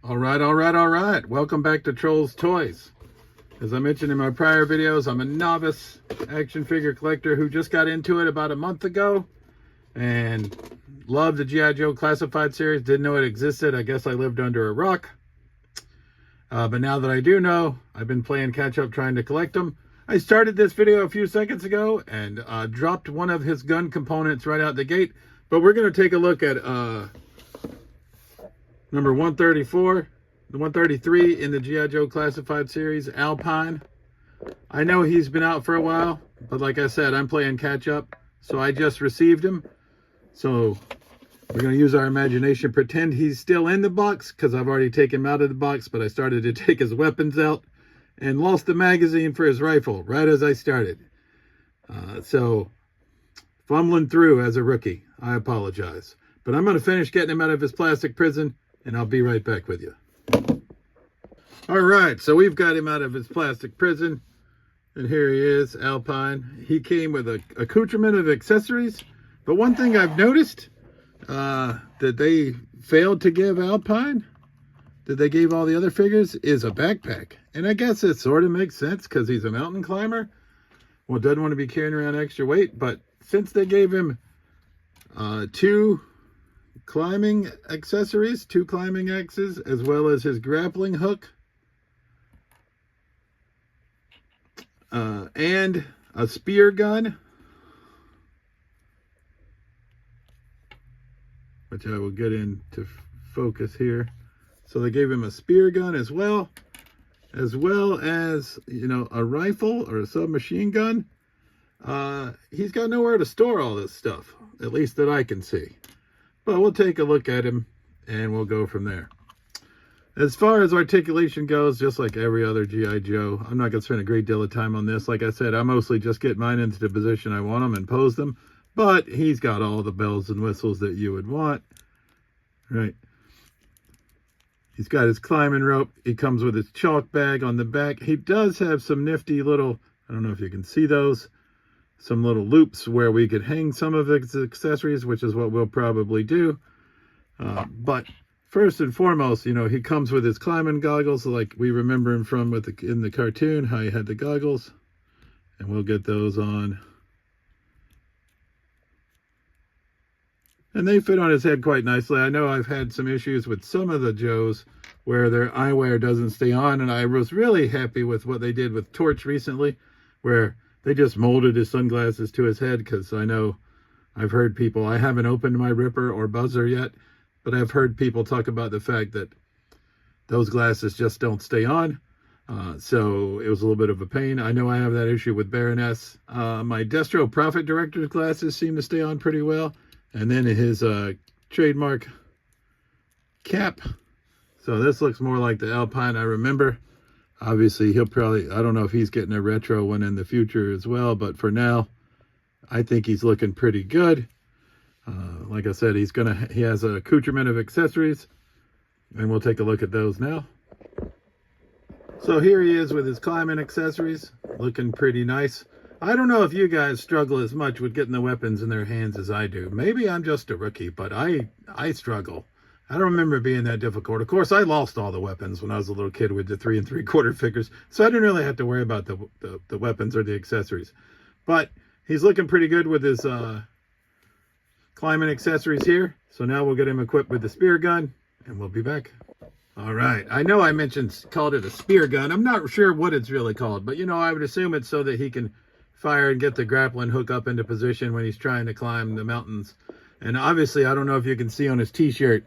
All right. Welcome back to Trolls Toys. As I mentioned in my prior videos, I'm a novice action figure collector who just got into it about a month ago and loved the G.I. Joe Classified series. Didn't know it existed. I guess I lived under a rock. But now that I do know, I've been playing catch up trying to collect them. I started this video a few seconds ago and dropped one of his gun components right out the gate. But we're going to take a look at number 134, the 133 in the G.I. Joe Classified series, Alpine. I know he's been out for a while, but like I said, I'm playing catch up, so I just received him. So we're going to use our imagination, pretend he's still in the box, because I've already taken him out of the box, but I started to take his weapons out and lost the magazine for his rifle right as I started. So fumbling through as a rookie, I apologize. But I'm going to finish getting him out of his plastic prison, and I'll be right back with you. All right, so we've got him out of his plastic prison, and here he is, Alpine. He came with an accoutrement of accessories, but one thing I've noticed that they failed to give Alpine, that they gave all the other figures, is a backpack. And I guess it sort of makes sense because he's a mountain climber. Well, doesn't want to be carrying around extra weight, but since they gave him two climbing accessories, two climbing axes, as well as his grappling hook, and a spear gun, which I will get into focus here. So they gave him a spear gun as well as, you know, a rifle or a submachine gun. He's got nowhere to store all this stuff, at least that I can see. But we'll take a look at him and we'll go from there. As far as articulation goes, just like every other G.I. Joe, I'm not going to spend a great deal of time on this. Like I said, I mostly just get mine into the position I want them and pose them. But he's got all the bells and whistles that you would want. Right. He's got his climbing rope. He comes with his chalk bag on the back. He does have some nifty little, I don't know if you can see those, some little loops where we could hang some of his accessories, which is what we'll probably do. But first and foremost, you know, he comes with his climbing goggles, like we remember him from in the cartoon, how he had the goggles. And we'll get those on. And they fit on his head quite nicely. I know I've had some issues with some of the Joes where their eyewear doesn't stay on, and I was really happy with what they did with Torch recently, where they just molded his sunglasses to his head, because I know I've heard people, I haven't opened my Ripper or Buzzer yet, but I've heard people talk about the fact that those glasses just don't stay on. So it was a little bit of a pain. I know I have that issue with Baroness. My Destro Profit Director's glasses seem to stay on pretty well. And then his trademark cap. So this looks more like the Alpine I remember. Obviously, he'll probably, I don't know if he's getting a retro one in the future as well, but for now, I think he's looking pretty good. Like I said, he has an accoutrement of accessories, and we'll take a look at those now. So here he is with his climbing accessories, looking pretty nice. I don't know if you guys struggle as much with getting the weapons in their hands as I do. Maybe I'm just a rookie, but I struggle. I don't remember it being that difficult. Of course, I lost all the weapons when I was a little kid with the 3 3/4 figures, so I didn't really have to worry about the weapons or the accessories. But he's looking pretty good with his climbing accessories here. So now we'll get him equipped with the spear gun, and we'll be back. All right. I know I called it a spear gun. I'm not sure what it's really called, but, you know, I would assume it's so that he can fire and get the grappling hook up into position when he's trying to climb the mountains. And obviously, I don't know if you can see on his t-shirt,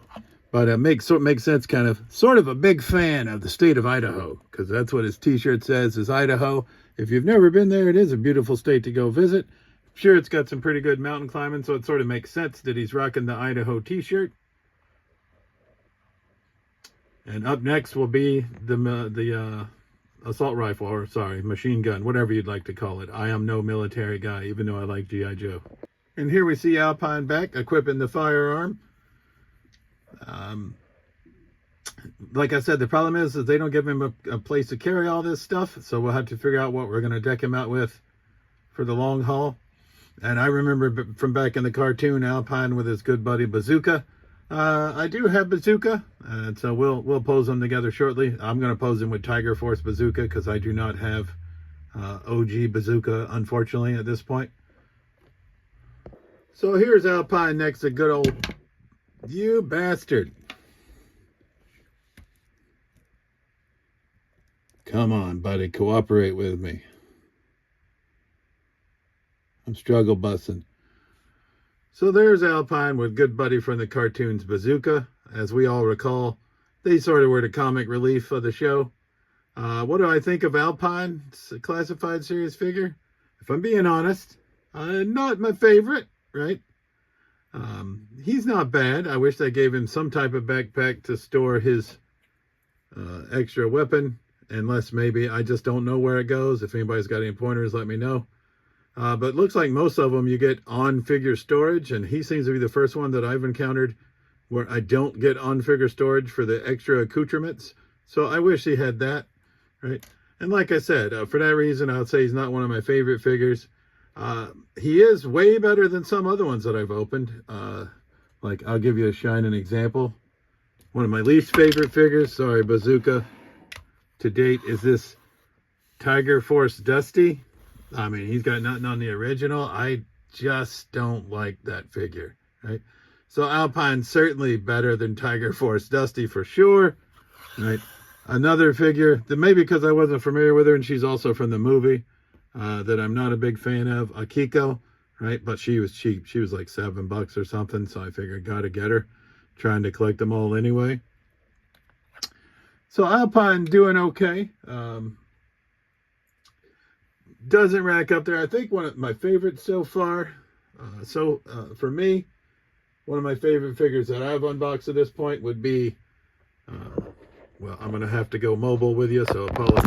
but it makes sense, kind of, sort of a big fan of the state of Idaho, because that's what his t-shirt says, is Idaho. If you've never been there, it is a beautiful state to go visit. I'm sure it's got some pretty good mountain climbing, so it sort of makes sense that he's rocking the Idaho t-shirt. And up next will be the assault rifle, or sorry, machine gun, whatever you'd like to call it. I am no military guy, even though I like G.I. Joe. And here we see Alpine back, equipping the firearm. Like I said, the problem is that they don't give him a place to carry all this stuff, so we'll have to figure out what we're going to deck him out with for the long haul. And I remember from back in the cartoon, Alpine with his good buddy Bazooka. I do have Bazooka, and so we'll pose them together shortly. I'm going to pose them with Tiger Force Bazooka because I do not have OG Bazooka, unfortunately, at this point. So here's Alpine next to good old you bastard. Come on, buddy, cooperate with me. I'm struggle bussing. So there's Alpine with good buddy from the cartoons Bazooka. As we all recall, they sort of were the comic relief of the show. What do I think of Alpine? It's a classified series figure. If I'm being honest, not my favorite, right? He's not bad. I wish they gave him some type of backpack to store his extra weapon. Unless maybe I just don't know where it goes. If anybody's got any pointers, let me know. But it looks like most of them you get on-figure storage, and he seems to be the first one that I've encountered where I don't get on-figure storage for the extra accoutrements. So I wish he had that, right? And like I said, for that reason, I would say he's not one of my favorite figures. He is way better than some other ones that I've opened. Like, I'll give you a shining example. One of my least favorite figures, sorry, Bazooka, to date is this Tiger Force Dusty. I mean, he's got nothing on the original. I just don't like that figure, right? So Alpine's certainly better than Tiger Force Dusty for sure, right? Another figure that maybe because I wasn't familiar with her, and she's also from the movie, that I'm not a big fan of, Akiko, right? But she was cheap. She was like $7 or something, so I figured gotta get her. Trying to collect them all anyway. So Alpine doing okay. Doesn't rack up there. I think one of my favorites so far. For me, one of my favorite figures that I've unboxed at this point would be, well, I'm going to have to go mobile with you, so apologies.